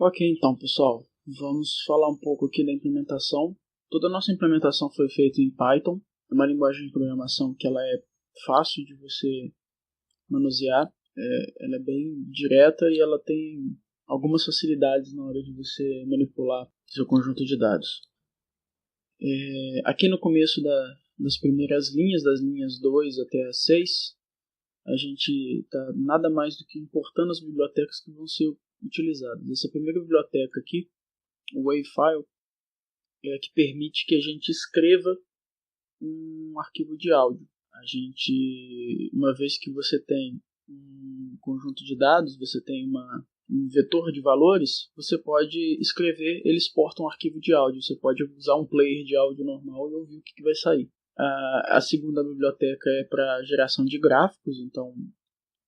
Ok, então pessoal, vamos falar um pouco aqui da implementação. Toda a nossa implementação foi feita em Python, é uma linguagem de programação que ela é fácil de você manusear, ela é bem direta e ela tem algumas facilidades na hora de você manipular seu conjunto de dados. Aqui no começo das primeiras linhas, das linhas 2 até a 6, a gente está nada mais do que importando as bibliotecas que vão ser utilizadas. Essa primeira biblioteca aqui, o Wavefile, é a que permite que a gente escreva um arquivo de áudio. Uma vez que você tem um conjunto de dados, você tem um vetor de valores, você pode escrever, ele exporta um arquivo de áudio. Você pode usar um player de áudio normal e ouvir o que vai sair. A segunda biblioteca é para geração de gráficos, então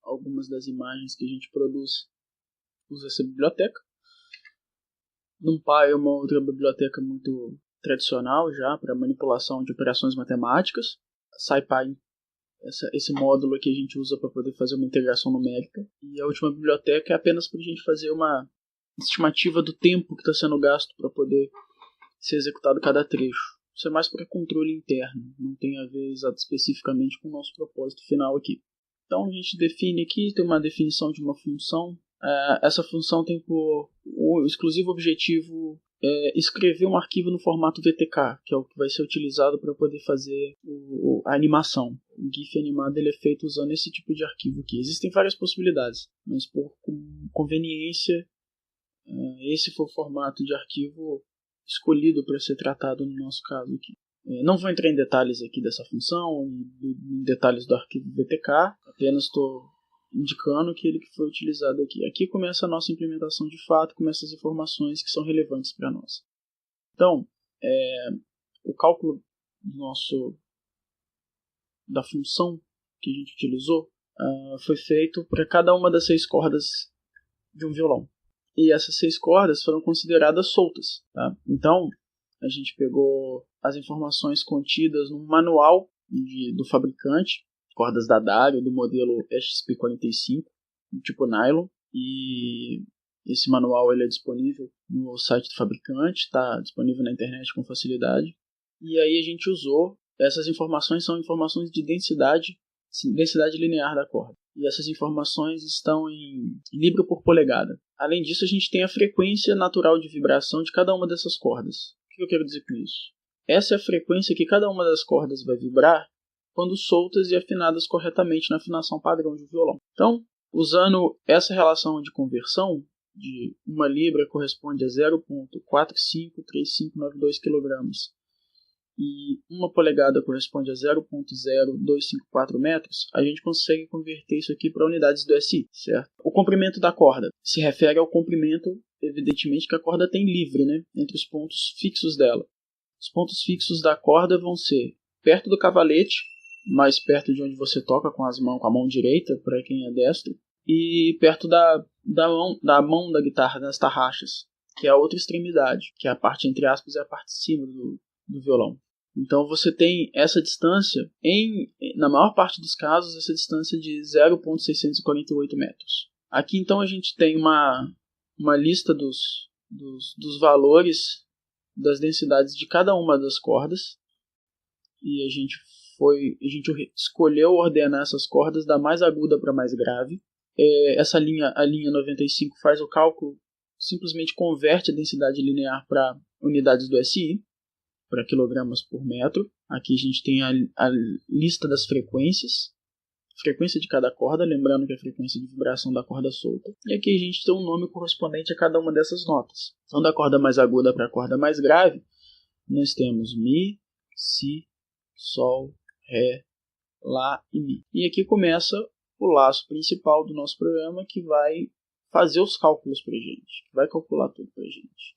algumas das imagens que a gente produz usa essa biblioteca. NumPy é uma outra biblioteca muito tradicional já para manipulação de operações matemáticas. SciPy, esse módulo aqui a gente usa para poder fazer uma integração numérica. E a última biblioteca é apenas para a gente fazer uma estimativa do tempo que está sendo gasto para poder ser executado cada trecho. Isso é mais para controle interno, não tem a ver especificamente com o nosso propósito final aqui. Então a gente define aqui, tem uma definição de uma função. Essa função tem por exclusivo objetivo escrever um arquivo no formato VTK, que é o que vai ser utilizado para poder fazer a animação. O GIF animado ele é feito usando esse tipo de arquivo aqui. Existem várias possibilidades, mas por conveniência, esse foi o formato de arquivo escolhido para ser tratado no nosso caso aqui. Não vou entrar em detalhes aqui dessa função, em detalhes do arquivo VTK, apenas estou indicando que ele que foi utilizado aqui. Aqui começa a nossa implementação de fato, começa as informações que são relevantes para nós. Então, o cálculo da função que a gente utilizou foi feito para cada uma das 6 cordas de um violão. E essas 6 cordas foram consideradas soltas. Tá? Então, a gente pegou as informações contidas no manual do fabricante, cordas da Dario, do modelo XP45, tipo nylon, e esse manual ele é disponível no site do fabricante, está disponível na internet com facilidade. E aí a gente usou, essas informações são informações de densidade linear da corda. E essas informações estão em libra por polegada. Além disso, a gente tem a frequência natural de vibração de cada uma dessas cordas. O que eu quero dizer com isso? Essa é a frequência que cada uma das cordas vai vibrar quando soltas e afinadas corretamente na afinação padrão de violão. Então, usando essa relação de conversão, de 1 libra corresponde a 0,453592 kg e 1 polegada corresponde a 0,0254 metros, a gente consegue converter isso aqui para unidades do SI, certo? O comprimento da corda se refere ao comprimento, evidentemente, que a corda tem livre, né, entre os pontos fixos dela. Os pontos fixos da corda vão ser perto do cavalete, mais perto de onde você toca com a mão direita, para quem é destro, e perto da mão da guitarra, das tarraxas, que é a outra extremidade, que é a parte, entre aspas, é a parte de cima do violão. Então você tem essa distância, na maior parte dos casos, essa distância de 0,648 metros. Aqui então a gente tem uma lista dos valores das densidades de cada uma das cordas, e a gente escolheu ordenar essas cordas da mais aguda para a mais grave. A linha 95 faz o cálculo, simplesmente converte a densidade linear para unidades do SI, para quilogramas por metro. Aqui a gente tem a lista das frequências, frequência de cada corda, lembrando que é a frequência de vibração da corda solta. E aqui a gente tem um nome correspondente a cada uma dessas notas. Então, da corda mais aguda para a corda mais grave, nós temos Mi, Si, Sol, Ré, Lá e Mi. E aqui começa o laço principal do nosso programa, que vai fazer os cálculos para a gente, que vai calcular tudo para a gente.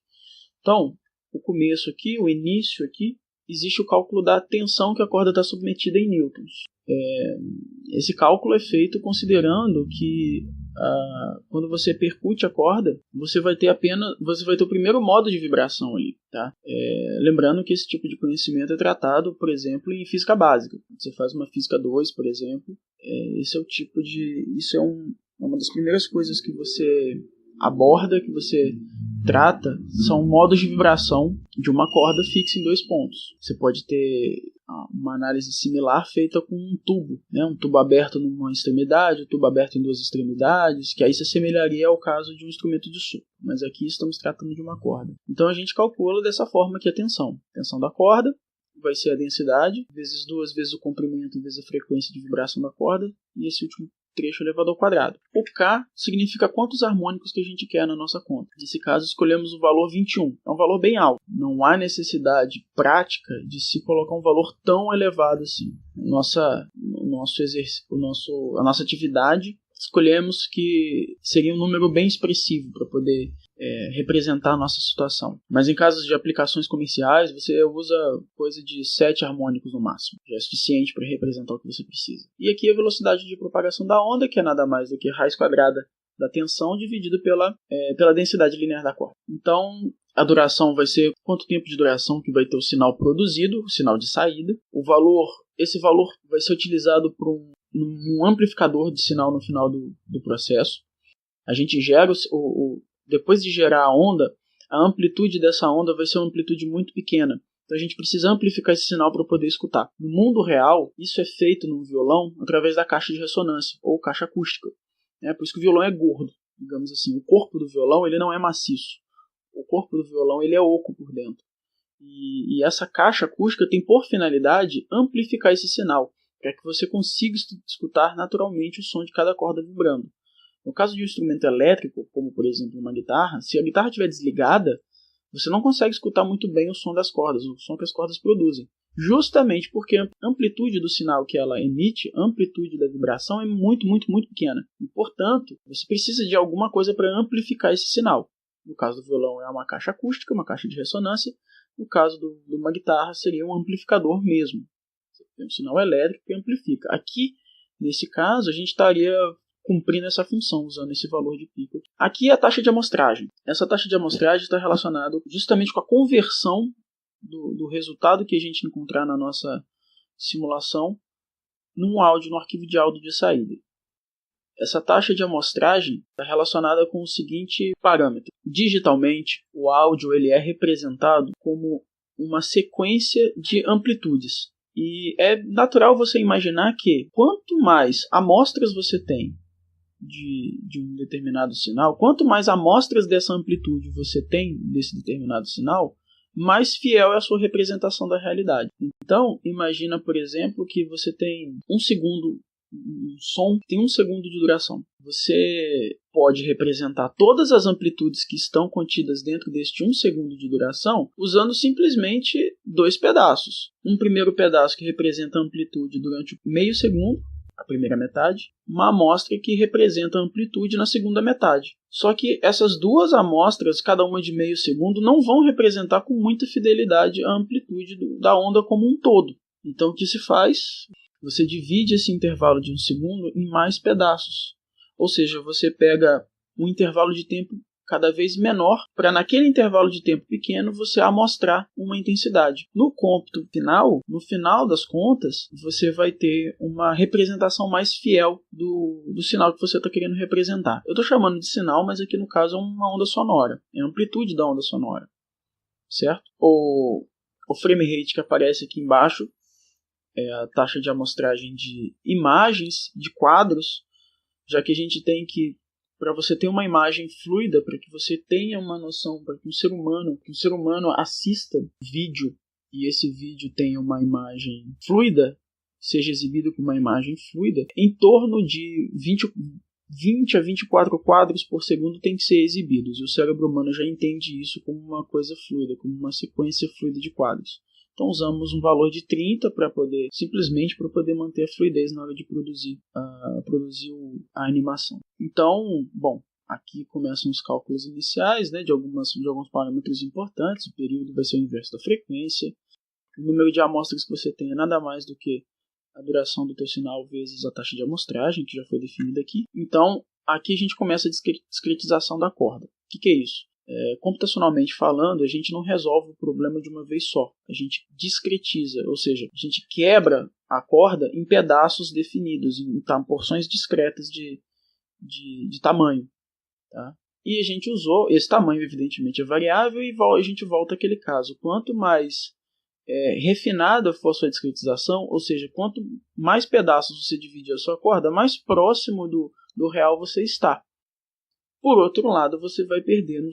Então, o começo aqui, o início aqui, existe o cálculo da tensão que a corda está submetida em newtons. Esse cálculo é feito considerando que quando você percute a corda, você vai ter o primeiro modo de vibração ali, tá? Lembrando que esse tipo de conhecimento é tratado, por exemplo, em física básica. Você faz uma física 2, por exemplo, isso é uma das primeiras coisas que você aborda, que você trata são modos de vibração de uma corda fixa em 2 pontos. Você pode ter uma análise similar feita com um tubo, né? Um tubo aberto numa extremidade, um tubo aberto em 2 extremidades, que aí se assemelharia ao caso de um instrumento de sopro. Mas aqui estamos tratando de uma corda. Então a gente calcula dessa forma aqui a tensão. A tensão da corda vai ser a densidade, vezes 2 vezes o comprimento, vezes a frequência de vibração da corda, e esse último trecho elevado ao quadrado. O K significa quantos harmônicos que a gente quer na nossa conta. Nesse caso, escolhemos o valor 21. É um valor bem alto. Não há necessidade prática de se colocar um valor tão elevado assim. A nossa atividade, escolhemos que seria um número bem expressivo para poder representar a nossa situação. Mas em casos de aplicações comerciais, você usa coisa de 7 harmônicos no máximo. Já é suficiente para representar o que você precisa. E aqui a velocidade de propagação da onda, que é nada mais do que a raiz quadrada da tensão dividido pela densidade linear da corda. Então, a duração vai ser quanto tempo de duração que vai ter o sinal produzido, o sinal de saída. Esse valor vai ser utilizado por um amplificador de sinal no final do processo. A gente gera depois de gerar a onda, a amplitude dessa onda vai ser uma amplitude muito pequena. Então a gente precisa amplificar esse sinal para poder escutar. No mundo real, isso é feito no violão através da caixa de ressonância, ou caixa acústica. Por isso que o violão é gordo, digamos assim. O corpo do violão ele não é maciço. O corpo do violão ele é oco por dentro. E essa caixa acústica tem por finalidade amplificar esse sinal, para que você consiga escutar naturalmente o som de cada corda vibrando. No caso de um instrumento elétrico, como por exemplo uma guitarra, se a guitarra estiver desligada, você não consegue escutar muito bem o som das cordas, o som que as cordas produzem. Justamente porque a amplitude do sinal que ela emite, a amplitude da vibração é muito, muito, muito pequena. E, portanto, você precisa de alguma coisa para amplificar esse sinal. No caso do violão é uma caixa acústica, uma caixa de ressonância. No caso de uma guitarra seria um amplificador mesmo. Você tem um sinal elétrico que amplifica. Aqui, nesse caso, a gente estaria cumprindo essa função, usando esse valor de pico. Aqui é a taxa de amostragem. Essa taxa de amostragem está relacionada justamente com a conversão do resultado que a gente encontrar na nossa simulação no arquivo de áudio de saída. Essa taxa de amostragem está relacionada com o seguinte parâmetro. Digitalmente, o áudio ele é representado como uma sequência de amplitudes. E é natural você imaginar que quanto mais amostras você tem de um determinado sinal, quanto mais amostras dessa amplitude você tem desse determinado sinal, mais fiel é a sua representação da realidade. Então, imagina, por exemplo, que você tem um som tem 1 segundo de duração. Você pode representar todas as amplitudes que estão contidas dentro deste 1 segundo de duração usando simplesmente 2 pedaços. Um primeiro pedaço que representa a amplitude durante meio segundo, a primeira metade, uma amostra que representa a amplitude na segunda metade. Só que essas 2 amostras, cada uma de meio segundo, não vão representar com muita fidelidade a amplitude da onda como um todo. Então o que se faz? Você divide esse intervalo de 1 segundo em mais pedaços. Ou seja, você pega um intervalo de tempo cada vez menor para naquele intervalo de tempo pequeno você amostrar uma intensidade. No cômputo final, no final das contas, você vai ter uma representação mais fiel do sinal que você está querendo representar. Eu estou chamando de sinal, mas aqui no caso é uma onda sonora. É a amplitude da onda sonora. Certo? O frame rate que aparece aqui embaixo é a taxa de amostragem de imagens, de quadros, já que a gente tem que, para você ter uma imagem fluida, para que você tenha uma noção, para que um ser humano assista vídeo e esse vídeo tenha uma imagem fluida, seja exibido com uma imagem fluida, em torno de 20 a 24 quadros por segundo tem que ser exibidos. E o cérebro humano já entende isso como uma coisa fluida, como uma sequência fluida de quadros. Então usamos um valor de 30 simplesmente para poder manter a fluidez na hora de produzir a animação. Então, bom, aqui começam os cálculos iniciais, né, de alguns parâmetros importantes. O período vai ser o inverso da frequência. O número de amostras que você tem é nada mais do que a duração do teu sinal vezes a taxa de amostragem, que já foi definida aqui. Então, aqui a gente começa a discretização da corda. O que é isso? Computacionalmente falando, a gente não resolve o problema de uma vez só. A gente discretiza, ou seja, a gente quebra a corda em pedaços definidos, em porções discretas de tamanho. Tá? E a gente usou, esse tamanho evidentemente é variável, e a gente volta àquele caso. Quanto mais refinada for a sua discretização, ou seja, quanto mais pedaços você divide a sua corda, mais próximo do real você está. Por outro lado, você vai perder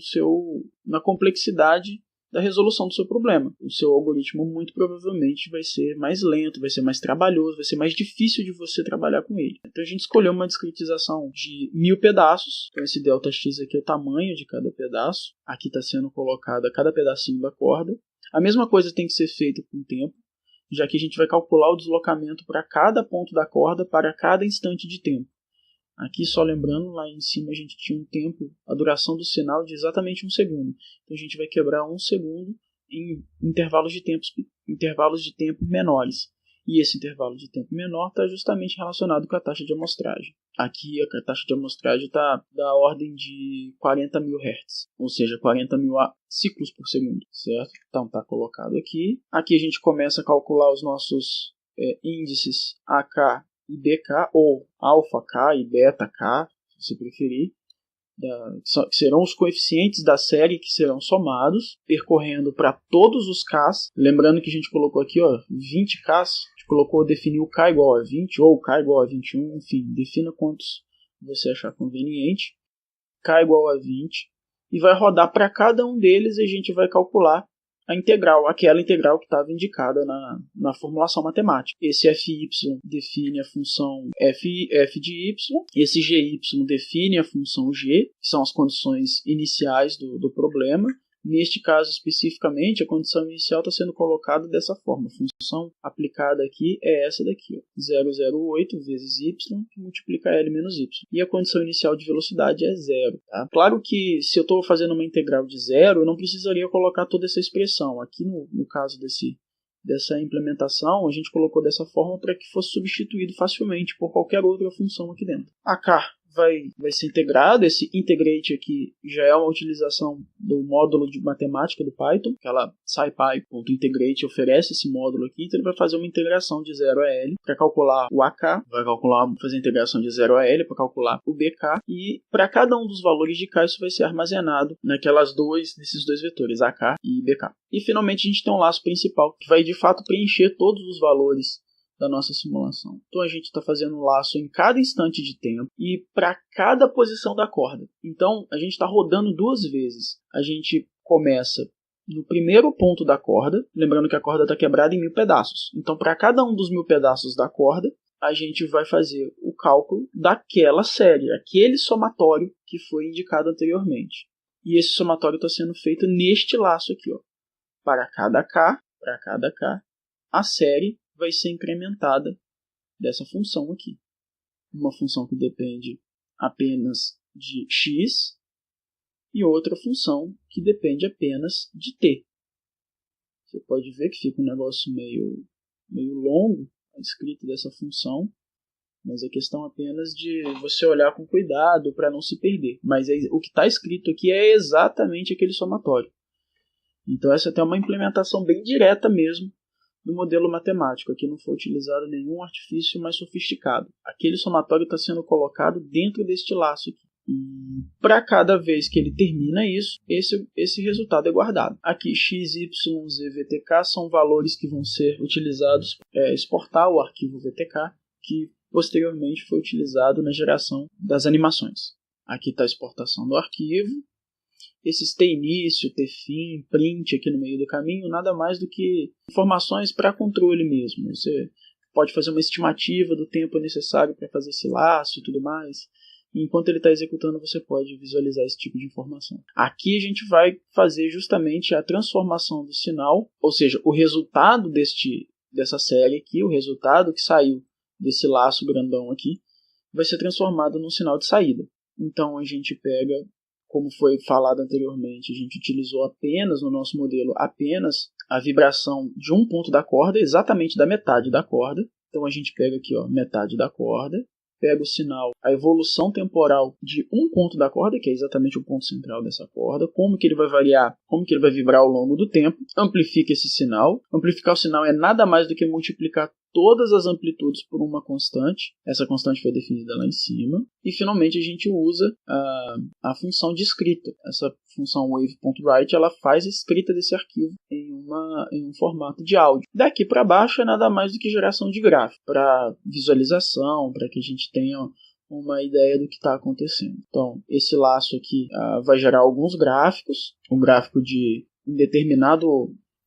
na complexidade da resolução do seu problema. O seu algoritmo muito provavelmente vai ser mais lento, vai ser mais trabalhoso, vai ser mais difícil de você trabalhar com ele. Então a gente escolheu uma discretização de 1000 pedaços. Então esse ΔX aqui é o tamanho de cada pedaço. Aqui está sendo colocado cada pedacinho da corda. A mesma coisa tem que ser feita com o tempo, já que a gente vai calcular o deslocamento para cada ponto da corda para cada instante de tempo. Aqui, só lembrando, lá em cima a gente tinha um tempo, a duração do sinal de exatamente 1 segundo. Então a gente vai quebrar 1 segundo em intervalos de tempo menores. E esse intervalo de tempo menor está justamente relacionado com a taxa de amostragem. Aqui a taxa de amostragem está da ordem de 40.000 Hz, ou seja, 40.000 ciclos por segundo, certo? Então está colocado aqui. Aqui a gente começa a calcular os nossos índices AK e BK, ou alfa K e beta K, se você preferir, que serão os coeficientes da série que serão somados, percorrendo para todos os Ks. Lembrando que a gente colocou aqui 20 Ks, a gente definiu K igual a 20 ou K igual a 21, enfim, defina quantos você achar conveniente. K igual a 20, e vai rodar para cada um deles, e a gente vai calcular a integral, aquela integral que estava indicada na formulação matemática. Esse FY define a função f de y, esse GY define a função g, que são as condições iniciais do problema. Neste caso especificamente, a condição inicial está sendo colocada dessa forma. A função aplicada aqui é essa daqui, 008 vezes y, que multiplica L menos y. E a condição inicial de velocidade é 0. Tá? Claro que se eu estou fazendo uma integral de 0, eu não precisaria colocar toda essa expressão. Aqui no caso dessa implementação, a gente colocou dessa forma para que fosse substituído facilmente por qualquer outra função aqui dentro. A K vai ser integrado. Esse integrate aqui já é uma utilização do módulo de matemática do Python. Aquela scipy.integrate oferece esse módulo aqui, então ele vai fazer uma integração de 0 a L para calcular o AK, fazer a integração de 0 a L para calcular o BK, e para cada um dos valores de K isso vai ser armazenado nesses dois vetores, AK e BK. E finalmente a gente tem um laço principal que vai de fato preencher todos os valores da nossa simulação. Então a gente está fazendo um laço em cada instante de tempo e para cada posição da corda. Então a gente está rodando 2 vezes. A gente começa no primeiro ponto da corda, lembrando que a corda está quebrada em 1000 pedaços. Então para cada um dos 1000 pedaços da corda, a gente vai fazer o cálculo daquela série, aquele somatório que foi indicado anteriormente. E esse somatório está sendo feito neste laço aqui, Para cada K, a série vai ser incrementada dessa função aqui. Uma função que depende apenas de x e outra função que depende apenas de t. Você pode ver que fica um negócio meio longo a escrita dessa função, mas é questão apenas de você olhar com cuidado para não se perder. Mas o que está escrito aqui é exatamente aquele somatório. Então essa é uma implementação bem direta mesmo do modelo matemático. Aqui não foi utilizado nenhum artifício mais sofisticado. Aquele somatório está sendo colocado dentro deste laço aqui. E para cada vez que ele termina isso, esse resultado é guardado. Aqui x, y, z, vtk são valores que vão ser utilizados para exportar o arquivo vtk, que posteriormente foi utilizado na geração das animações. Aqui está a exportação do arquivo. Esses t-início, t-fim, print aqui no meio do caminho, nada mais do que informações para controle mesmo. Você pode fazer uma estimativa do tempo necessário para fazer esse laço e tudo mais. E enquanto ele está executando, você pode visualizar esse tipo de informação. Aqui a gente vai fazer justamente a transformação do sinal, ou seja, o resultado dessa série aqui, o resultado que saiu desse laço grandão aqui, vai ser transformado num sinal de saída. Então a gente pega, como foi falado anteriormente, a gente utilizou apenas no nosso modelo a vibração de um ponto da corda, exatamente da metade da corda. Então a gente pega aqui metade da corda, pega o sinal, a evolução temporal de um ponto da corda, que é exatamente o ponto central dessa corda, como que ele vai variar, como que ele vai vibrar ao longo do tempo, amplifica esse sinal. Amplificar o sinal é nada mais do que multiplicar todas as amplitudes por uma constante. Essa constante foi definida lá em cima. E finalmente a gente usa a função de escrita. Essa função wave.write, ela faz a escrita desse arquivo em um formato de áudio. Daqui para baixo é nada mais do que geração de gráfico, para visualização, para que a gente tenha uma ideia do que está acontecendo. Então, esse laço aqui vai gerar alguns gráficos, um gráfico de um determinado,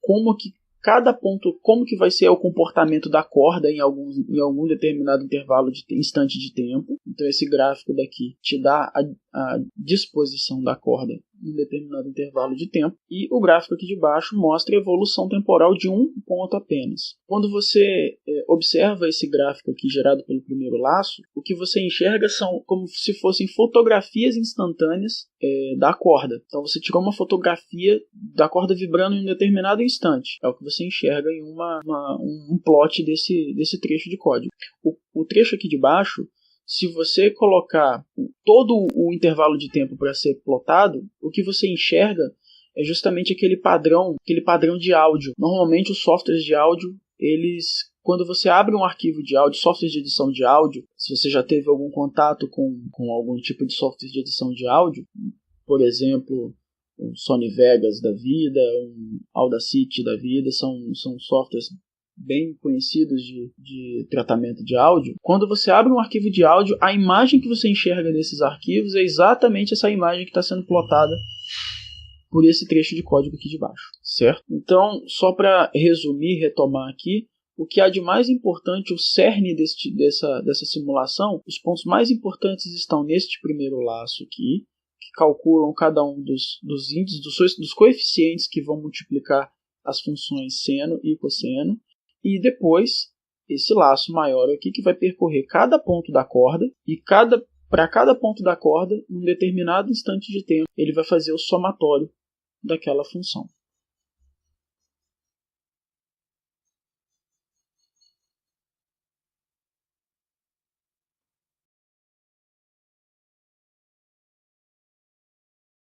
como que cada ponto, como que vai ser o comportamento da corda em algum determinado instante de tempo. Então esse gráfico daqui te dá a disposição da corda em um determinado intervalo de tempo. E o gráfico aqui de baixo mostra a evolução temporal de um ponto apenas. Quando você observa esse gráfico aqui gerado pelo primeiro laço, o que você enxerga são como se fossem fotografias instantâneas da corda. Então você tirou uma fotografia da corda vibrando em um determinado instante. É o que você enxerga em um plot desse trecho de código. O trecho aqui de baixo, se você colocar todo o intervalo de tempo para ser plotado, o que você enxerga é justamente aquele padrão de áudio. Normalmente os softwares de áudio, quando você abre um arquivo de áudio, softwares de edição de áudio, se você já teve algum contato com algum tipo de software de edição de áudio, por exemplo, o Sony Vegas da vida, um Audacity da vida, são softwares bem conhecidos de tratamento de áudio. Quando você abre um arquivo de áudio, a imagem que você enxerga nesses arquivos é exatamente essa imagem que está sendo plotada por esse trecho de código aqui de baixo, certo? Então, só para resumir, retomar aqui, o que há de mais importante, o cerne dessa simulação, os pontos mais importantes estão neste primeiro laço aqui, que calculam cada um dos índices, dos coeficientes que vão multiplicar as funções seno e cosseno, e depois esse laço maior aqui que vai percorrer cada ponto da corda, e para cada ponto da corda, em um determinado instante de tempo, ele vai fazer o somatório daquela função.